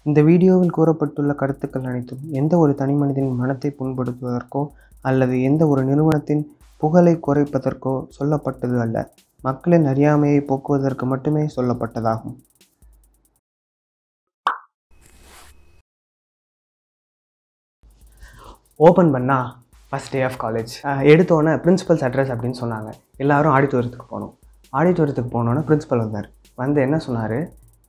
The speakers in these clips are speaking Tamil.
இந்த வீடியோவில் கூறப்பட்டுள்ள கருத்துக்கள் அனைத்தும் எந்த ஒரு தனிமனிதனின் மனத்தை புண்படுத்துவதற்கோ அல்லது எந்த ஒரு நிறுவனத்தின் புகழை குறைப்பதற்கோ சொல்லப்பட்டது அல்ல. மக்களின் அறியாமையை போக்குவதற்கு மட்டுமே சொல்லப்பட்டதாகும். ஓப்பன் பண்ணா ஃபஸ்ட் டே ஆஃப் காலேஜ் எடுத்தோன்னே பிரின்சிபல்ஸ் அட்ரஸ் அப்படின்னு சொன்னாங்க. எல்லாரும் ஆடிட்டோரியத்துக்கு போனோம். ஆடிட்டோரியத்துக்கு போனோன்னே பிரின்சிபல் வந்தார். வந்து என்ன சொன்னார்,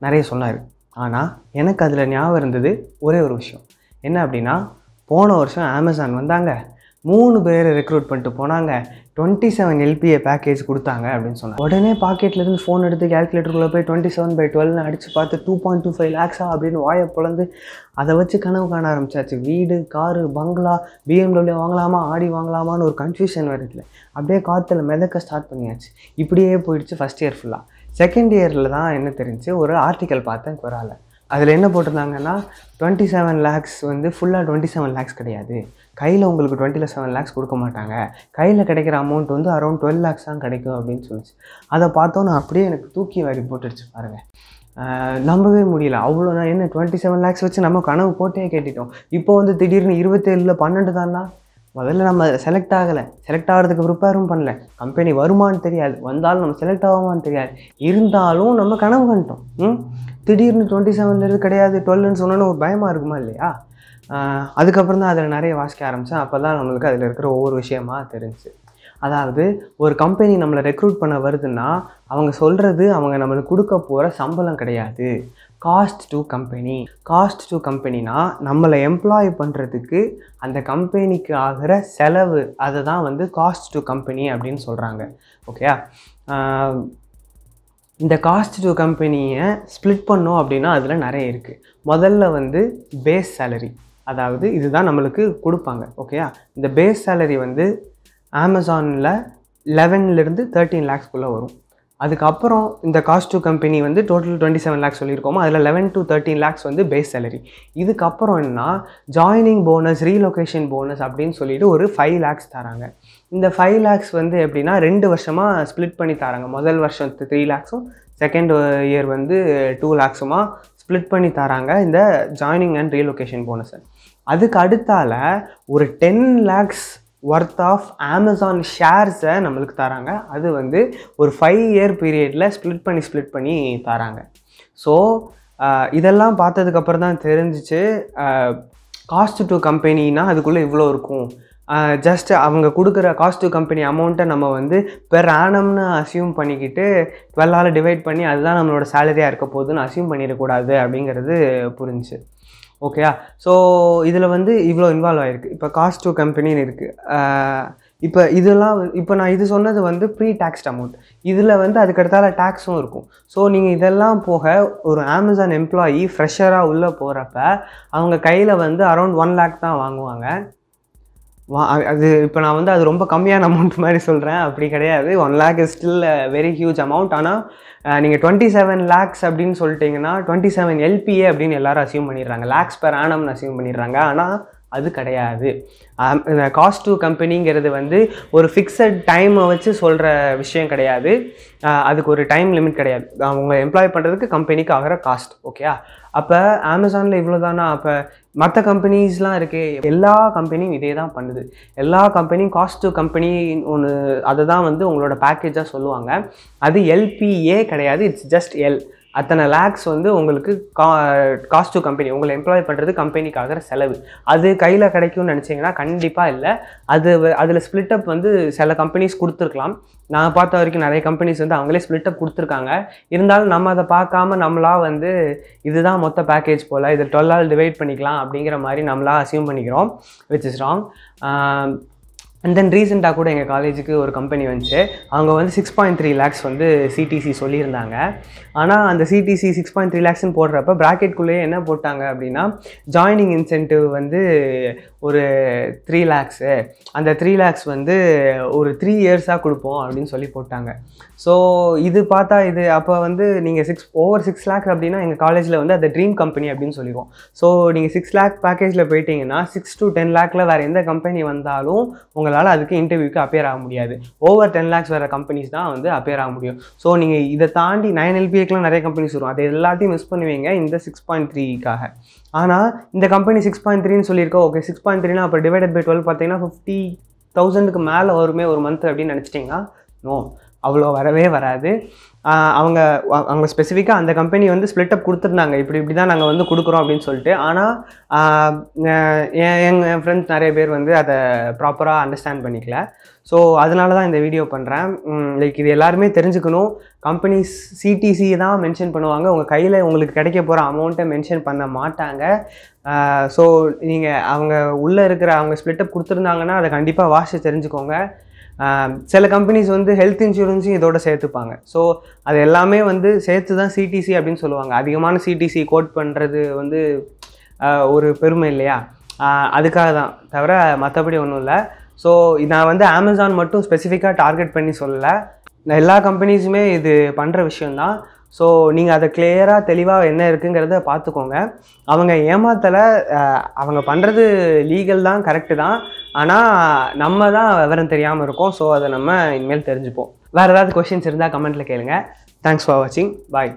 நிறைய சொன்னார். ஆனால் எனக்கு அதில் ஞாபகம் இருந்தது ஒரே ஒரு விஷயம். என்ன அப்படின்னா, போன வருஷம் அமேசான் வந்தாங்க, 3 பேரை ரெக்ரூட் பண்ணிட்டு போனாங்க, 27 LPA பேக்கேஜ் கொடுத்தாங்க அப்படின்னு சொன்னாங்க. உடனே பாக்கெட்லேருந்து ஃபோன் எடுத்து கேல்குலேட்டருக்குள்ளே போய் 27/12 அடித்து பார்த்து 2.25 lakhs அப்படின்னு வாயை பிளந்து அதை வச்சு கனவு காண ஆரம்பிச்சாச்சு. வீடு, காரு, பங்களா, BMW வாங்கலாமா, ஆடி வாங்கலாமான்னு ஒரு கன்ஃபியூஷன் வருதுல. அப்படியே காற்றுல மிதக்க ஸ்டார்ட் பண்ணியாச்சு. இப்படியே போயிடுச்சு ஃபஸ்ட் இயர் ஃபுல்லாக. செகண்ட் இயரில் தான் என்ன தெரிஞ்சு, ஒரு ஆர்டிக்கல் பார்த்தேன் குரால. அதில் என்ன போட்டிருந்தாங்கன்னா, 27 lakhs வந்து ஃபுல்லாக 27 lakhs கிடையாது, கையில் உங்களுக்கு 27 lakhs கொடுக்க மாட்டாங்க, கையில் கிடைக்கிற அமௌண்ட் வந்து அரௌண்ட் 12 lakhs தான் கிடைக்கும் அப்படின்னு சொல்லிச்சு. அதை பார்த்தோன்னா அப்படியே எனக்கு தூக்கி வாரி போட்டுடுச்சு பாருங்கள். நம்பவே முடியல. அவ்வளோ நான் என்ன 27 lakhs வச்சு நம்ம கனவு போட்டே கேட்டுட்டோம். இப்போ வந்து திடீர்னு 27ல் 12 தானா. முதல்ல நம்ம செலக்ட் ஆகலை, செலக்ட் ஆகிறதுக்கு ப்ரிப்பேரும் பண்ணல, கம்பெனி வருமானு தெரியாது, வந்தாலும் நம்ம செலக்ட் ஆகுமான்னு தெரியாது, இருந்தாலும் நம்ம கனவு கண்டுட்டோம். திடீர்னு 27 கிடையாது 12ன்னு சொன்னோன்னு ஒரு பயமாக இருக்குமா இல்லையா? அதுக்கப்புறம் தான் அதில் நிறைய வாசிக்க ஆரம்பித்தேன். அப்போ தான் நம்மளுக்கு அதில் இருக்கிற ஒவ்வொரு விஷயமா தெரிஞ்சு. அதாவது ஒரு கம்பெனி நம்மளை ரெக்ரூட் பண்ண வருதுன்னா அவங்க சொல்கிறது அவங்க நம்மளுக்கு கொடுக்க போகிற சம்பளம் கிடையாது. Cost to company. Cost to கம்பெனினா நம்மளை எம்ப்ளாய் பண்ணுறதுக்கு அந்த கம்பெனிக்கு ஆகிற செலவு, அதை தான் வந்து காஸ்ட் டு கம்பெனி அப்படின்னு சொல்கிறாங்க. ஓகேயா? இந்த காஸ்ட் டு கம்பெனியை ஸ்ப்ளிட் பண்ணோம் அப்படின்னா அதில் நிறைய இருக்குது. முதல்ல வந்து பேஸ் சேலரி, அதாவது இதுதான் நம்மளுக்கு கொடுப்பாங்க. ஓகேயா? இந்த பேஸ் சேலரி வந்து அமேசானில் 11லேருந்து 13 lakhsக்குள்ளே வரும். அதுக்கப்புறம் இந்த காஸ்ட் டு கம்பெனி வந்து டோட்டல் 27 lakhs சொல்லியிருக்கோமோ, அதில் 11 to 13 lakhs வந்து பேஸ் சேலரி. இதுக்கப்புறம் என்ன, ஜாயினிங் போனஸ், ரீலொகேஷன் போனஸ் அப்படின்னு சொல்லிட்டு ஒரு 5 lakhs தராங்க. இந்த 5 lakhs வந்து எப்படின்னா 2 வருஷமாக ஸ்ப்ளிட் பண்ணி தராங்க. முதல் வருஷம் 3 lakhsம், செகண்ட் இயர் வந்து 2 lakhsமா ஸ்ப்ளிட் பண்ணி தராங்க இந்த ஜாயினிங் அண்ட் ரீலொகேஷன் போனஸை. அதுக்கு அடுத்தால ஒரு 10 lakhs ஒர்த் ஆஃப் அமேசான் ஷேர்ஸை நம்மளுக்கு தராங்க. அது வந்து ஒரு 5 year பீரியடில் ஸ்ப்ளிட் பண்ணி தராங்க. ஸோ இதெல்லாம் பார்த்ததுக்கப்புறம் தான் தெரிஞ்சிச்சு, காஸ்ட் டு கம்பெனினா அதுக்குள்ளே இவ்வளோ இருக்கும். ஜஸ்ட் அவங்க கொடுக்குற காஸ்ட் டு கம்பெனி அமௌண்ட்டை நம்ம வந்து பெர் ஆனம்னு அசியூம் பண்ணிக்கிட்டு 12ஆல் டிவைட் பண்ணி அதுதான் நம்மளோட சேலரியாக இருக்க போகுதுன்னு அசியூம் பண்ணிடக்கூடாது அப்படிங்கிறது புரிஞ்சிச்சு. ஓகேயா? ஸோ இதில் வந்து இவ்வளோ இன்வால்வ் ஆகிருக்கு. இப்போ காஸ்ட் டு கம்பெனின்னு இருக்குது. இப்போ இதெல்லாம் இப்போ நான் இது சொன்னது வந்து ப்ரீ டேக்ஸ்ட் அமௌண்ட். இதில் வந்து அதுக்கடுத்தால டேக்ஸும் இருக்கும். ஸோ நீங்கள் இதெல்லாம் போக ஒரு அமேசான் எம்ப்ளாயி ஃப்ரெஷராக உள்ளே போகிறப்ப அவங்க கையில் வந்து அரௌண்ட் 1 lakh தான் வாங்குவாங்க. அது இப்போ நான் வந்து அது ரொம்ப கம்மியான அமௌண்ட் மாதிரி சொல்கிறேன், அப்படி கிடையாது. 1 lakh is still very huge amount. ஆனால் நீங்கள் 27 lakhs அப்படின்னு சொல்லிட்டீங்கன்னா 27 LPA அப்படின்னு எல்லாரும் அசியூம் பண்ணிடுறாங்க, லேக்ஸ் பெர் ஆனம்னு அசியூம் பண்ணிடுறாங்க. ஆனால் அது கிடையாது. காஸ்ட் டு கம்பெனிங்கிறது வந்து ஒரு ஃபிக்ஸட் டைமை வச்சு சொல்கிற விஷயம் கிடையாது. அதுக்கு ஒரு டைம் லிமிட் கிடையாது. அவங்க எம்ப்ளாய் பண்ணுறதுக்கு கம்பெனிக்கு ஆகிற காஸ்ட். ஓகேயா? அப்போ அமேசானில் இவ்வளோ தானா? அப்போ மற்ற கம்பெனிஸ்லாம் இருக்குது, எல்லா கம்பெனியும் இதே தான் பண்ணுது. எல்லா கம்பெனியும் காஸ்ட் டு கம்பெனி ஒன்று, அதை தான் வந்து உங்களோட பேக்கேஜாக சொல்லுவாங்க. அது LPA கிடையாது, இட்ஸ் ஜஸ்ட் எல். அத்தனை லேக்ஸ் வந்து உங்களுக்கு காஸ்ட் டு கம்பெனி, உங்களை எம்ப்ளாய் பண்ணுறது கம்பெனிக்காகிற செலவு. அது கையில் கிடைக்கும்னு நினச்சிங்கன்னா கண்டிப்பாக இல்லை. அதில் ஸ்ப்ளிட்டப் வந்து சில கம்பெனிஸ் கொடுத்துருக்கலாம். நான் பார்த்த வரைக்கும் நிறைய கம்பெனிஸ் வந்து அவங்களே ஸ்ப்ளிட்டப் கொடுத்துருக்காங்க. இருந்தாலும் நம்ம அதை பார்க்காம நம்மளாக வந்து இதுதான் மொத்த பேக்கேஜ் போல், இதை 12ஆல் டிவைட் பண்ணிக்கலாம் அப்படிங்கிற மாதிரி நம்மளாக அசியூம் பண்ணிக்கிறோம், which is wrong. And then ரீசெண்டாக கூட எங்கள் காலேஜுக்கு ஒரு கம்பெனி வந்துச்சு. அவங்க வந்து 6.3 lakhs வந்து CTC சொல்லியிருந்தாங்க. ஆனால் அந்த CTC 6.3 lakhsன்னு போடுறப்ப ப்ராக்கெட்குள்ளேயே என்ன போட்டாங்க அப்படின்னா, ஜாயினிங் இன்சென்டிவ் வந்து ஒரு 3 lakhs, அந்த 3 lakhs வந்து ஒரு 3 yearsஸாக கொடுப்போம் அப்படின்னு சொல்லி போட்டாங்க. ஸோ இது பார்த்தா இது அப்போ வந்து நீங்கள் over 6 lakhs அப்படின்னா எங்கள் காலேஜில் வந்து அதை ட்ரீம் கம்பெனி அப்படின்னு சொல்லிடுவோம். ஸோ நீங்கள் 6 lakh பேக்கேஜில் போயிட்டீங்கன்னா 6 to 10 lakhல வேறு எந்த கம்பெனி வந்தாலும் உங்களை உங்களால் அதுக்கு இன்டர்வியூக்கு அப்பியர் ஆக முடியாது. ஓவர் 10 lakhs வர கம்பெனிஸ் தான் வந்து அப்பியர் ஆக முடியும். ஸோ நீங்கள் இதை தாண்டி 9 LPAக்கெலாம் நிறைய கம்பெனிஸ் வரும். அது எல்லாத்தையும் மிஸ் பண்ணுவீங்க இந்த 6.3க்காக. ஆனால் இந்த கம்பெனி 6.3ன்னு சொல்லியிருக்கோம். ஓகே 6.3னா அப்போ டிவைடட் பை 12 பார்த்தீங்கன்னா 50,000க்கு மேலே வருமே ஒரு மந்த் அப்படின்னு நினச்சிட்டிங்கன்னா நோ, அவ்வளோ வரவே வராது. அவங்க ஸ்பெசிஃபிக்காக அந்த கம்பெனி வந்து ஸ்ப்ளிட் அப் கொடுத்துருந்தாங்க, இப்படி தான் நாங்கள் வந்து கொடுக்குறோம் அப்படின்னு சொல்லிட்டு. ஆனால் என் ஃப்ரெண்ட்ஸ் நிறைய பேர் வந்து அதை ப்ராப்பராக அண்டர்ஸ்டாண்ட் பண்ணிக்கல. ஸோ அதனால தான் இந்த வீடியோ பண்ணுறேன். லைக் இது எல்லாருமே தெரிஞ்சுக்கணும். கம்பெனிஸ் சிடிசி தான் மென்ஷன் பண்ணுவாங்க, உங்கள் கையில் உங்களுக்கு கிடைக்க போகிற அமௌண்ட்டை மென்ஷன் பண்ண மாட்டாங்க. ஸோ நீங்கள் அவங்க உள்ளே இருக்கிற அவங்க ஸ்ப்ளிட் அப் கொடுத்துருந்தாங்கன்னா அதை கண்டிப்பாக வாசித்து தெரிஞ்சுக்கோங்க. சில கம்பெனிஸ் வந்து ஹெல்த் இன்சூரன்ஸையும் இதோட சேர்த்துப்பாங்க. ஸோ அது எல்லாமே வந்து சேர்த்து தான் சிடிசி அப்படின்னு சொல்லுவாங்க. அதிகமான சிடிசி கோட் பண்ணுறது வந்து ஒரு பெருமை இல்லையா, அதுக்காக தான், தவிர மற்றபடி ஒன்றும் இல்லை. ஸோ நான் வந்து அமேசான் மட்டும் ஸ்பெசிஃபிக்காக டார்கெட் பண்ணி சொல்லலை, எல்லா கம்பெனிஸுமே இது பண்ணுற விஷயந்தான். ஸோ நீங்கள் அதை கிளியராக தெளிவாக என்ன இருக்குங்கிறத பார்த்துக்கோங்க. அவங்க ஏமாத்தலை, அவங்க பண்ணுறது லீகல் தான், கரெக்டு தான். ஆனால் நம்ம தான் விவரம் தெரியாமல் இருக்கோம். ஸோ அதை நம்ம இனிமேல் தெரிஞ்சுப்போம். வேறு ஏதாவது கொஷின்ஸ் இருந்தால் கமெண்ட்டில் கேளுங்க. தேங்க்ஸ் ஃபார் வாட்சிங். பாய்.